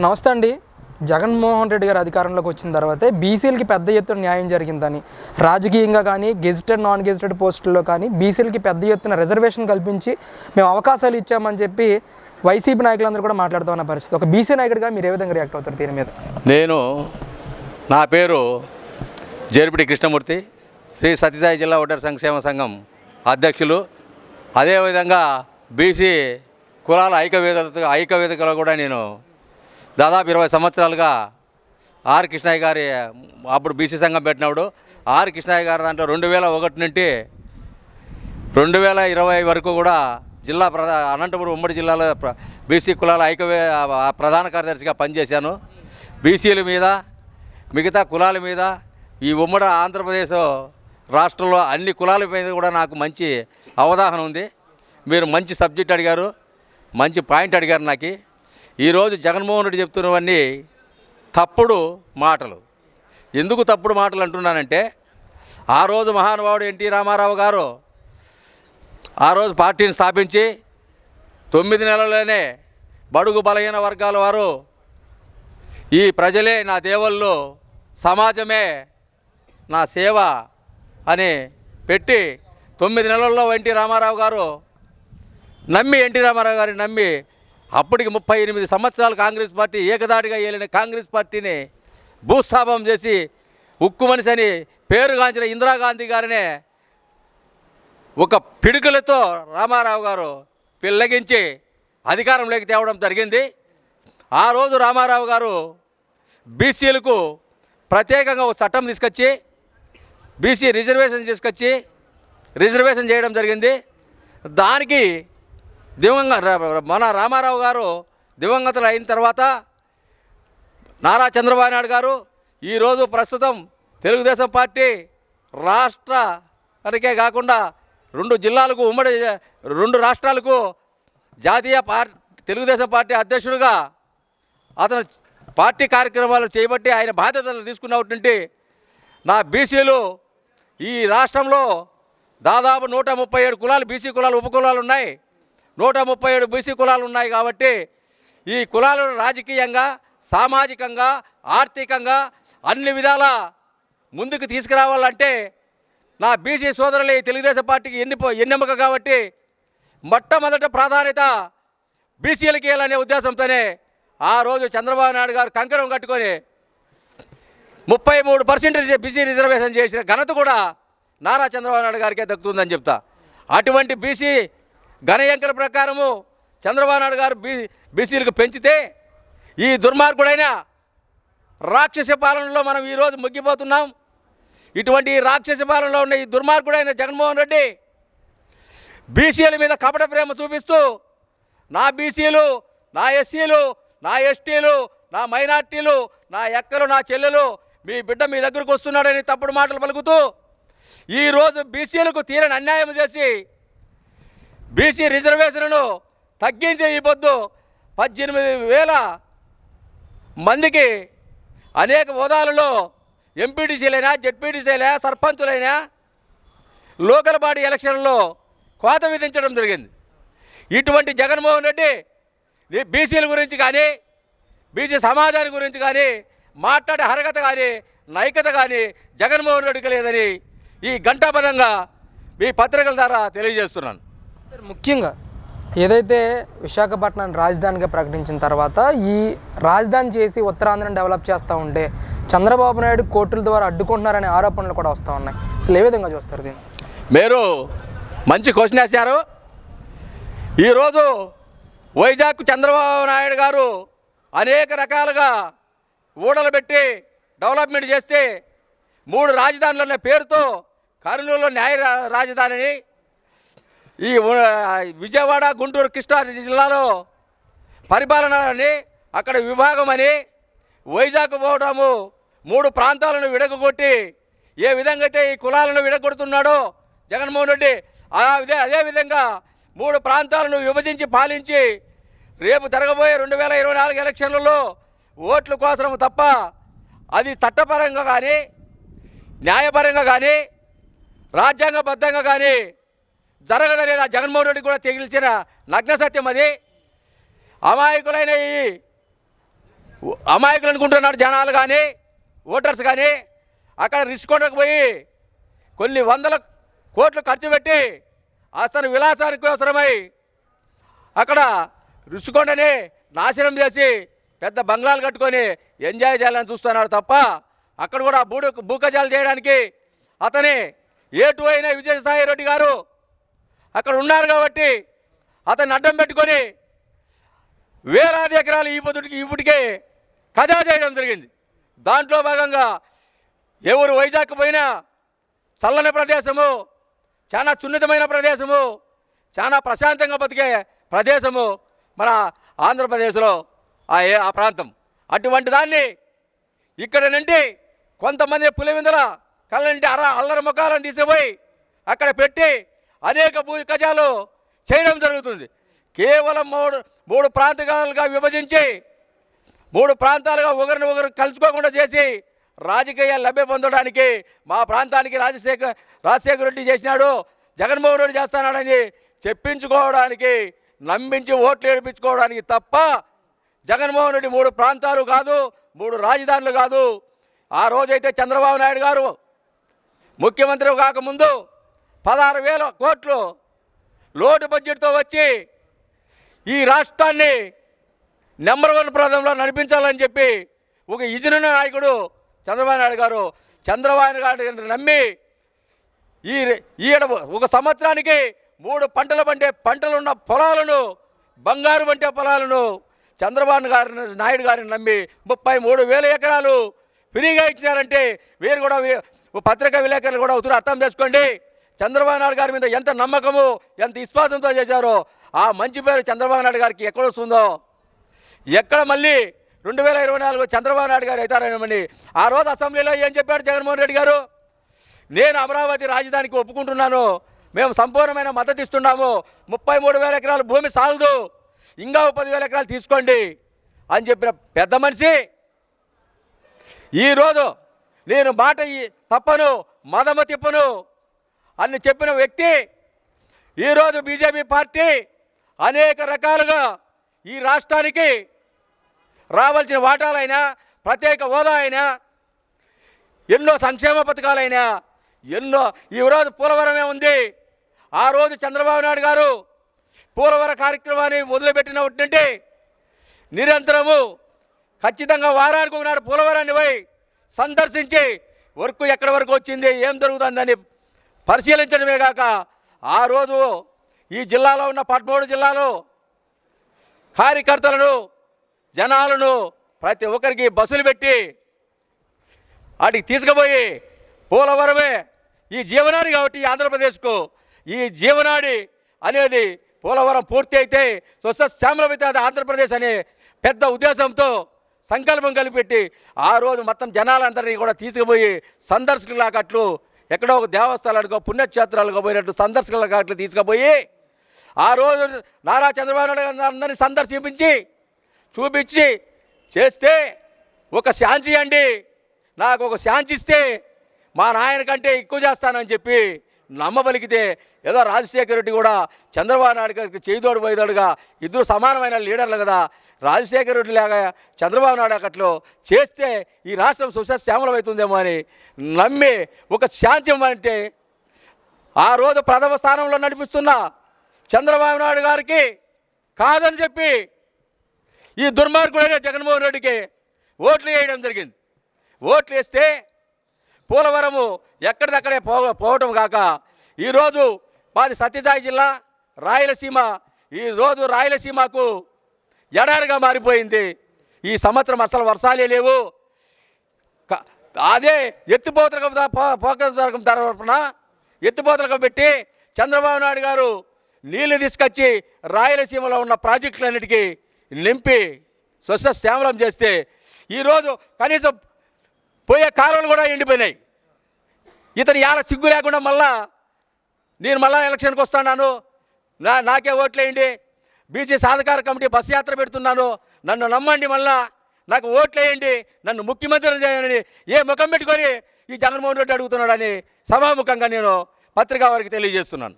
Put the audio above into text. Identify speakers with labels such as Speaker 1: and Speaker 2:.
Speaker 1: నమస్తే అండి. జగన్మోహన్ రెడ్డి గారు అధికారంలోకి వచ్చిన తర్వాతే బీసీలకి పెద్ద ఎత్తున న్యాయం జరిగిందని, రాజకీయంగా కానీ గెజిటెడ్ నాన్ గెజిటెడ్ పోస్టుల్లో కానీ బీసీలకి పెద్ద ఎత్తున రిజర్వేషన్ కల్పించి మేము అవకాశాలు ఇచ్చామని చెప్పి వైసీపీ నాయకులందరూ కూడా మాట్లాడుతూ ఉన్న పరిస్థితి. ఒక బీసీ నాయకుడిగా మీరు ఏ విధంగా రియాక్ట్ అవుతారు దీని మీద?
Speaker 2: నా పేరు జేర్పిడి కృష్ణమూర్తి, శ్రీ సత్యసాయి జిల్లా ఒడ్డర సంక్షేమ సంఘం అధ్యక్షులు. అదేవిధంగా బీసీ కులాల ఐక్యవేదికలో కూడా నేను దాదాపు 20 సంవత్సరాలుగా ఆర్ కృష్ణయ్య గారి అప్పుడు బీసీ సంఘం పెట్టినప్పుడు ఆర్ కృష్ణయ్య గారి దాంట్లో 2001 నుండి 2020 వరకు కూడా అనంతపురం ఉమ్మడి జిల్లాలో బీసీ కులాల ప్రధాన కార్యదర్శిగా పనిచేశాను. బీసీల మీద మిగతా కులాల మీద ఈ ఉమ్మడి ఆంధ్రప్రదేశ్ రాష్ట్రంలో అన్ని కులాల మీద కూడా నాకు మంచి అవగాహన ఉంది. మీరు మంచి సబ్జెక్ట్ అడిగారు, మంచి పాయింట్ అడిగారు. నాకు ఈరోజు జగన్మోహన్ రెడ్డి చెప్తున్నవన్నీ తప్పుడు మాటలు. ఎందుకు తప్పుడు మాటలు అంటున్నానంటే, ఆ రోజు మహానుభావుడు ఎన్టీ రామారావు గారు ఆ రోజు పార్టీని స్థాపించి 9 నెలల్లోనే బడుగు బలహీన వర్గాల వారు ఈ ప్రజలే నా దేవుళ్ళు, సమాజమే నా సేవ అని పెట్టి 9 నెలల్లో ఎన్టీ రామారావు గారు నమ్మి అప్పటికి 38 సంవత్సరాలు కాంగ్రెస్ పార్టీ ఏకదాటిగా ఏలిన కాంగ్రెస్ పార్టీని భూస్థాపం చేసి ఉక్కు మనిషి అని పేరుగాంచిన ఇందిరాగాంధీ గారినే ఒక పిడుకులతో రామారావు గారు పిల్లగించి అధికారంలోకి తేవడం జరిగింది. ఆ రోజు రామారావు గారు బీసీలకు ప్రత్యేకంగా ఒక చట్టం తీసుకొచ్చి బీసీ రిజర్వేషన్ చేయడం జరిగింది. దానికి మన రామారావు గారు దివంగతులు అయిన తర్వాత నారా చంద్రబాబు నాయుడు గారు ఈరోజు ప్రస్తుతం తెలుగుదేశం పార్టీ రాష్ట్రానికే కాకుండా 2 జిల్లాలకు ఉమ్మడి 2 రాష్ట్రాలకు జాతీయ తెలుగుదేశం పార్టీ అధ్యక్షుడిగా అతను పార్టీ కార్యక్రమాలు చేయబట్టి ఆయన బాధ్యతలు తీసుకున్నటువంటి నా బీసీలు ఈ రాష్ట్రంలో దాదాపు 137 కులాలు బీసీ కులాలు ఉపకులాలు ఉన్నాయి. 137 బీసీ కులాలు ఉన్నాయి. కాబట్టి ఈ కులాలను రాజకీయంగా, సామాజికంగా, ఆర్థికంగా అన్ని విధాల ముందుకు తీసుకురావాలంటే నా బీసీ సోదరులు తెలుగుదేశం పార్టీకి ఎన్నెమ్మక కాబట్టి మొట్టమొదట ప్రాధాన్యత బీసీలకి ఇవ్వాలనే ఉద్దేశంతోనే ఆ రోజు చంద్రబాబు నాయుడు గారు కంకణం కట్టుకొని 33% బీసీ రిజర్వేషన్ చేసిన ఘనత కూడా నారా చంద్రబాబు నాయుడు గారికే దక్కుతుందని చెప్తా. అటువంటి బీసీ గణయంకర ప్రకారము చంద్రబాబు నాయుడు గారు బీసీలకు పెంచితే ఈ దుర్మార్గుడైన రాక్షస పాలనలో మనం ఈరోజు ముగ్గిపోతున్నాం. ఇటువంటి రాక్షస పాలనలో ఉన్న ఈ దుర్మార్గుడైన జగన్మోహన్ రెడ్డి బీసీల మీద కపట ప్రేమ చూపిస్తూ నా బీసీలు, నా ఎస్సీలు, నా ఎస్టీలు, నా మైనార్టీలు, నా ఎక్కలు, నా చెల్లెలు, మీ బిడ్డ మీ దగ్గరకు వస్తున్నాడని తప్పుడు మాటలు పలుకుతూ ఈరోజు బీసీలకు తీరని అన్యాయం చేసి బీసీ రిజర్వేషన్ను తగ్గించే ఈ పొద్దు 18,000 మందికి అనేక హోదాలలో ఎంపీటీసీలైనా, జెడ్పీటీసీలైనా, సర్పంచులైనా లోకల్ బాడీ ఎలక్షన్లలో కోత విధించడం జరిగింది. ఇటువంటి జగన్మోహన్ రెడ్డి బీసీల గురించి కానీ బీసీ సమాజాన్ని గురించి కానీ మాట్లాడే అర్హత కానీ నైతికత కానీ జగన్మోహన్ రెడ్డికి లేదని ఈ గంటాపదంగా మీ పత్రికల ద్వారా తెలియజేస్తున్నాను.
Speaker 1: సార్, ముఖ్యంగా ఏదైతే విశాఖపట్నాన్ని రాజధానిగా ప్రకటించిన తర్వాత ఈ రాజధాని చేసి ఉత్తరాంధ్రను డెవలప్ చేస్తూ ఉంటే చంద్రబాబు నాయుడు కోర్టుల ద్వారా అడ్డుకుంటున్నారనే ఆరోపణలు కూడా వస్తూ ఉన్నాయి. అసలు ఏ విధంగా చూస్తారు దీన్ని?
Speaker 2: మీరు మంచి క్వశ్చన్ వేశారు. ఈరోజు వైజాగ్ చంద్రబాబు నాయుడు గారు అనేక రకాలుగా ఊడలు పెట్టి డెవలప్మెంట్ చేస్తే 3 రాజధానులు ఉన్న పేరుతో కర్నూలులో న్యాయ రాజధానిని, ఈ విజయవాడ, గుంటూరు, కృష్ణా జిల్లాలో పరిపాలనని, అక్కడ విభాగం అని వైజాగ్ పోవడము 3 ప్రాంతాలను విడగొట్టి ఏ విధంగా అయితే ఈ కులాలను విడగొడుతున్నాడో జగన్మోహన్ రెడ్డి అదేవిధంగా 3 ప్రాంతాలను విభజించి పాలించి రేపు జరగబోయే 2024 ఎలక్షన్లలో ఓట్ల కోసం తప్ప అది చట్టపరంగా కానీ న్యాయపరంగా కానీ రాజ్యాంగబద్ధంగా కానీ జరగదనేది ఆ జగన్మోహన్ రెడ్డి కూడా తెగిల్చిన నగ్న సత్యం. అది అమాయకులైన ఈ అమాయకులు అనుకుంటున్నాడు జనాలు కానీ ఓటర్స్ కానీ. అక్కడ రిషికొండకు పోయి కొన్ని వందల కోట్లు ఖర్చు పెట్టి అతని విలాసానికి అవసరమై అక్కడ రుషికొండని నాశనం చేసి పెద్ద బంగ్లాలు కట్టుకొని ఎంజాయ్ చేయాలని చూస్తున్నాడు తప్ప అక్కడ కూడా భూకజాలు చేయడానికి అతని ఏటు అయిన విజయసాయి రెడ్డి గారు అక్కడ ఉన్నారు కాబట్టి అతన్ని అడ్డం పెట్టుకొని వేలాది ఎకరాలు ఇప్పటికే కజా చేయడం జరిగింది. దాంట్లో భాగంగా ఎవరు వైజాగ్ పోయినా చల్లని ప్రదేశము, చాలా సున్నితమైన ప్రదేశము, చాలా ప్రశాంతంగా బతికే ప్రదేశము మన ఆంధ్రప్రదేశ్లో ఆ ప్రాంతం. అటువంటి దాన్ని ఇక్కడ నుండి కొంతమంది పులివెందుల కళ్ళంటి అల్లరి ముఖాలను తీసుకుపోయి అక్కడ పెట్టి అనేక భూ కజాలు చేయడం జరుగుతుంది. కేవలం మూడు ప్రాంతాలుగా విభజించి 3 ప్రాంతాలుగా ఒకరు కలుసుకోకుండా చేసి రాజకీయ లభ్య పొందడానికి మా ప్రాంతానికి రాజశేఖర రెడ్డి చేసినాడు, జగన్మోహన్ రెడ్డి చేస్తున్నాడని చెప్పించుకోవడానికి, నమ్మించి ఓట్లు ఏడిపించుకోవడానికి తప్ప జగన్మోహన్ రెడ్డి 3 ప్రాంతాలు కాదు, 3 రాజధానులు కాదు. ఆ రోజైతే చంద్రబాబు నాయుడు గారు ముఖ్యమంత్రి కాకముందు 16,000 కోట్లు లోటు బడ్జెట్తో వచ్చి ఈ రాష్ట్రాన్ని నెంబర్ 1 ప్రదంలో నడిపించాలని చెప్పి ఒక ఇజనున్న నాయకుడు చంద్రబాబు నాయుడు గారు. చంద్రబాబు నాయుడు నమ్మి ఈడ ఒక సంవత్సరానికి 3 పంటలు పండే పంటలున్న పొలాలను, బంగారు పంటే పొలాలను చంద్రబాబు నాయుడు గారిని నమ్మి 33,000 ఎకరాలు ఫ్రీగా ఇచ్చినారంటే వీరు కూడా పత్రికా విలేకరులు కూడా ఉత్తరం అర్థం చేసుకోండి. చంద్రబాబు నాయుడు గారి మీద ఎంత నమ్మకము, ఎంత విశ్వాసంతో చేశారో ఆ మంచి పేరు చంద్రబాబు నాయుడు గారికి ఎక్కడ వస్తుందో, ఎక్కడ మళ్ళీ 2024 చంద్రబాబు నాయుడు గారు అవుతారని ఆ రోజు అసెంబ్లీలో ఏం చెప్పాడు జగన్మోహన్ రెడ్డి గారు? నేను అమరావతి రాజధానికి ఒప్పుకుంటున్నాను, మేము సంపూర్ణమైన మద్దతు ఇస్తున్నాము, 33,000 ఎకరాల భూమి సాలదు, ఇంకా 10,000 ఎకరాలు తీసుకోండి అని చెప్పిన పెద్ద మనిషి ఈరోజు నేను మాట తప్పను, మదమ తిప్పను అని చెప్పిన వ్యక్తి ఈరోజు బీజేపీ పార్టీ అనేక రకాలుగా ఈ రాష్ట్రానికి రావాల్సిన వాటాలైనా, ప్రత్యేక హోదా అయినా, ఎన్నో సంక్షేమ పథకాలైనా ఎన్నో ఈరోజు పోలవరమే ఉంది. ఆ రోజు చంద్రబాబు నాయుడు గారు పోలవరం కార్యక్రమాన్ని మొదలుపెట్టినటువంటి నిరంతరము ఖచ్చితంగా వారానికి ఒకనాడు పోలవరాన్ని పోయి సందర్శించి వర్క్ ఎక్కడి వరకు వచ్చింది, ఏం జరుగుతుందని పరిశీలించడమే కాక ఆ రోజు ఈ జిల్లాలో ఉన్న 13 జిల్లాలో కార్యకర్తలను, జనాలను ప్రతి ఒక్కరికి బస్సులు పెట్టి వాటికి తీసుకుపోయి పోలవరమే ఈ జీవనాడి కాబట్టి ఆంధ్రప్రదేశ్కు ఈ జీవనాడి అనేది పోలవరం పూర్తి అయితే శ్యామలమైతే అది ఆంధ్రప్రదేశ్ అనే పెద్ద ఉద్దేశంతో సంకల్పం కలిపెట్టి ఆ రోజు మొత్తం జనాలందరినీ కూడా తీసుకుపోయి సందర్శకులాగా అట్లు ఎక్కడో ఒక దేవస్థానాలకు పుణ్యక్షేత్రాలకు పోయినట్టు సందర్శకులుగా అట్లు తీసుకుపోయి ఆ రోజు నారా చంద్రబాబు నాయుడు అందరినీ సందర్శించి చూపించి చేస్తే ఒక ఛాన్స్ ఇవ్వండి, నాకు ఒక ఛాన్స్ ఇస్తే మా నాయన కంటే ఎక్కువ చేస్తానని చెప్పి నమ్మబలికితే ఏదో రాజశేఖర రెడ్డి కూడా చంద్రబాబు నాయుడు గారికి చేదోడు వైదోడుగా ఇద్దరు సమానమైన లీడర్లు కదా, రాజశేఖర రెడ్డి లాగా చంద్రబాబు నాయుడు అక్కట్లో చేస్తే ఈ రాష్ట్రం సుశ్యామలమవుతుందేమో అని నమ్మి ఒక ఛాన్స్ ఇవ్వమంటే ఆ రోజు ప్రథమ స్థానంలో నడిపిస్తున్న చంద్రబాబు నాయుడు గారికి కాదని చెప్పి ఈ దుర్మార్గుడైన జగన్మోహన్ రెడ్డికి ఓట్లు వేయడం జరిగింది. ఓట్లు వేస్తే పోలవరము ఎక్కడిదక్కడే పోవటం కాక ఈరోజు మాది సత్యసాయి జిల్లా రాయలసీమ, ఈరోజు రాయలసీమకు ఎడారిగా మారిపోయింది. ఈ సంవత్సరం అసలు వర్షాలే లేవు. అదే ఎత్తిపోతలకం తరపున ఎత్తిపోతలకం పెట్టి చంద్రబాబు నాయుడు గారు నీళ్లు తీసుకొచ్చి రాయలసీమలో ఉన్న ప్రాజెక్టులన్నిటికీ నింపి శ్యామలం చేస్తే ఈరోజు కనీసం పోయే కాలువలు కూడా ఎండిపోయినాయి. ఇతను ఎలా సిగ్గు లేకుండా నేను మళ్ళా ఎలక్షన్కి వస్తున్నాను, నాకే ఓట్లేయండి, బీసీ సాధికార కమిటీ బస్సు యాత్ర పెడుతున్నాను, నన్ను నమ్మండి, మళ్ళా నాకు ఓట్లేయండి, నన్ను ముఖ్యమంత్రి చేయాలని ఏ ముఖం పెట్టుకొని ఈ జగన్మోహన్ రెడ్డి అడుగుతున్నాడని సభాముఖంగా నేను పత్రికా వారికి తెలియజేస్తున్నాను.